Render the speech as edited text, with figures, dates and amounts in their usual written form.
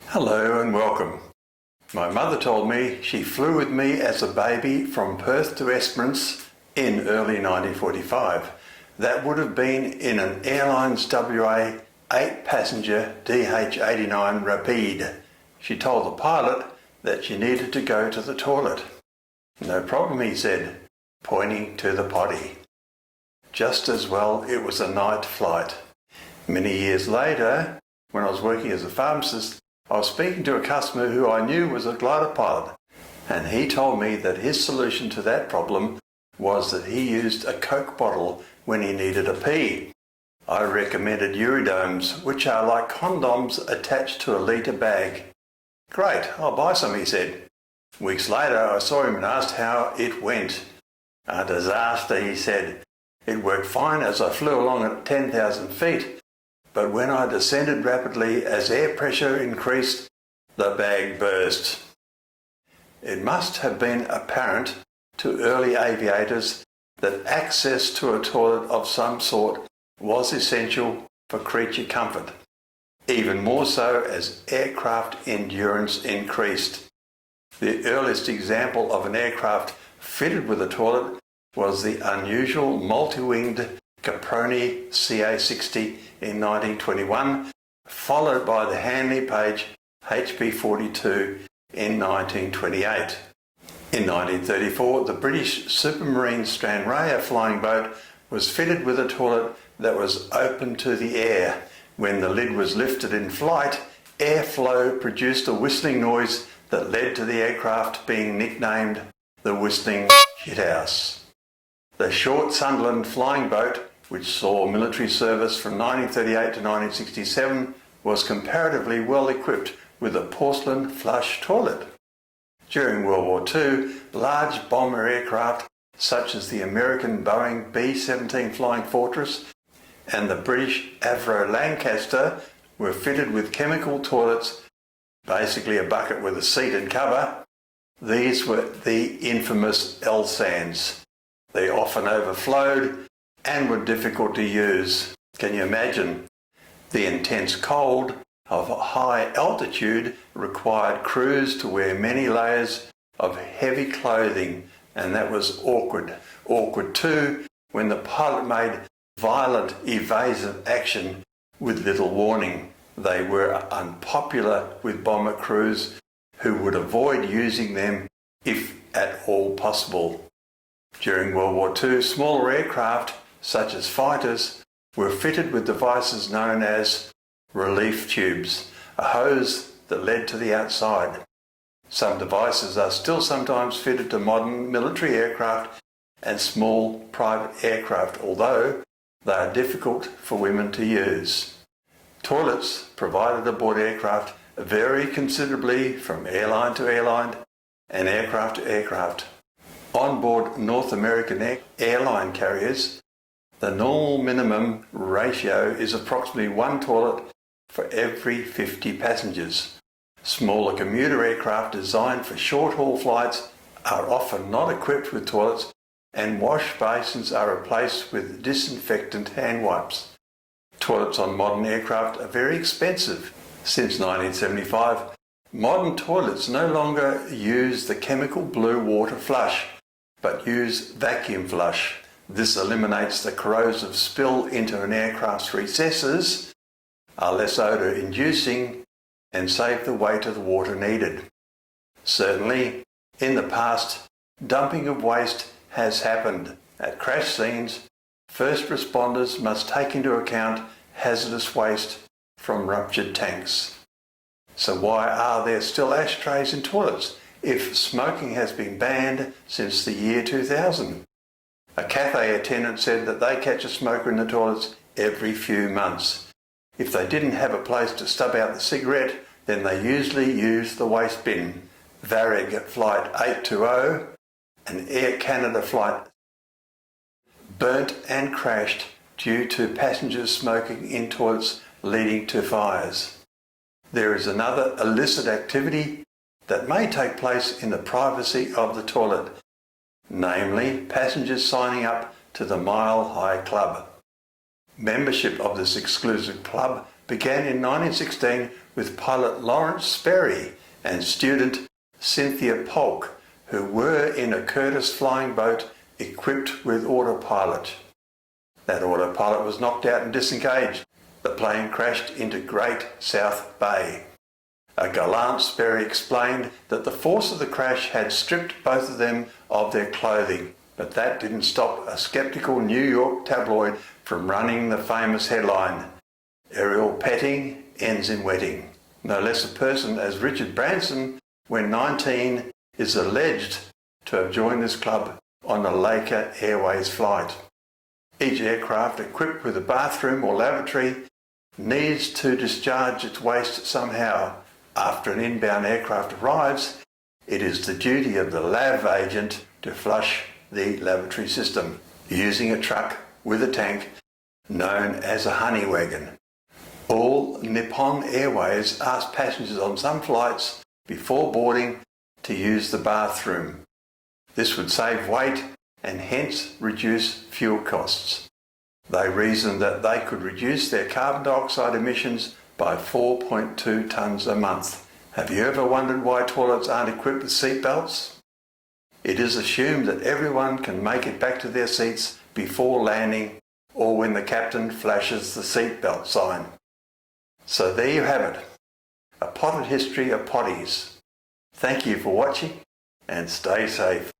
Hello and welcome. My mother told me she flew with me as a baby from Perth to Esperance in early 1945. That would have been in an Airlines WA 8-passenger DH-89 Rapide. She told the pilot that she needed to go to the toilet. "No problem," he said, pointing to the potty. Just as well it was a night flight. Many years later, when I was working as a pharmacist, I was speaking to a customer who I knew was a glider pilot, and he told me that his solution to that problem was that he used a Coke bottle when he needed a pee. I recommended Uridomes, which are like condoms attached to a litre bag. "Great, I'll buy some," he said. Weeks later, I saw him and asked how it went. "A disaster," he said. "It worked fine as I flew along at 10,000 feet. But when I descended rapidly as air pressure increased, the bag burst." It must have been apparent to early aviators that access to a toilet of some sort was essential for creature comfort, even more so as aircraft endurance increased. The earliest example of an aircraft fitted with a toilet was the unusual multi-winged Caproni CA-60 in 1921, followed by the Handley Page HP-42 in 1928. In 1934, the British Supermarine Stranraer flying boat was fitted with a toilet that was open to the air. When the lid was lifted in flight, airflow produced a whistling noise that led to the aircraft being nicknamed the Whistling Shithouse. The Short Sunderland flying boat, which saw military service from 1938 to 1967, was comparatively well equipped with a porcelain flush toilet. During World War II, large bomber aircraft such as the American Boeing B-17 Flying Fortress and the British Avro Lancaster were fitted with chemical toilets, basically a bucket with a seat and cover. These were the infamous L-sands. They often overflowed and were difficult to use. Can you imagine? The intense cold of high altitude required crews to wear many layers of heavy clothing, and that was awkward. Awkward too when the pilot made violent evasive action with little warning. They were unpopular with bomber crews who would avoid using them if at all possible. During World War II, smaller aircraft such as fighters, were fitted with devices known as relief tubes, a hose that led to the outside. Some devices are still sometimes fitted to modern military aircraft and small private aircraft, although they are difficult for women to use. Toilets provided aboard aircraft vary considerably from airline to airline and aircraft to aircraft. On board North American airline carriers, the normal minimum ratio is approximately one toilet for every 50 passengers. Smaller commuter aircraft designed for short-haul flights are often not equipped with toilets, and wash basins are replaced with disinfectant hand wipes. Toilets on modern aircraft are very expensive. Since 1975, modern toilets no longer use the chemical blue water flush, but use vacuum flush. This eliminates the corrosive spill into an aircraft's recesses, are less odour-inducing, and save the weight of the water needed. Certainly, in the past, dumping of waste has happened. At crash scenes, first responders must take into account hazardous waste from ruptured tanks. So why are there still ashtrays in toilets if smoking has been banned since the year 2000? A cafe attendant said that they catch a smoker in the toilets every few months. If they didn't have a place to stub out the cigarette, then they usually use the waste bin. Varig Flight 820 and Air Canada Flight burnt and crashed due to passengers smoking in toilets, leading to fires. There is another illicit activity that may take place in the privacy of the toilet, namely passengers signing up to the Mile High Club. Membership of this exclusive club began in 1916 with pilot Lawrence Sperry and student Cynthia Polk, who were in a Curtiss flying boat equipped with autopilot. That autopilot was knocked out and disengaged. The plane crashed into Great South Bay. A gallant Sperry explained that the force of the crash had stripped both of them of their clothing, but that didn't stop a sceptical New York tabloid from running the famous headline, "Aerial petting ends in wetting." No less a person as Richard Branson, when 19, is alleged to have joined this club on a Laker Airways flight. Each aircraft equipped with a bathroom or lavatory needs to discharge its waste somehow. After an inbound aircraft arrives, it is the duty of the lav agent to flush the lavatory system using a truck with a tank known as a honey wagon. All Nippon Airways ask passengers on some flights before boarding to use the bathroom. This would save weight and hence reduce fuel costs. They reasoned that they could reduce their carbon dioxide emissions by 4.2 tonnes a month. Have you ever wondered why toilets aren't equipped with seat belts? It is assumed that everyone can make it back to their seats before landing or when the captain flashes the seatbelt sign. So there you have it, a potted history of potties. Thank you for watching and stay safe.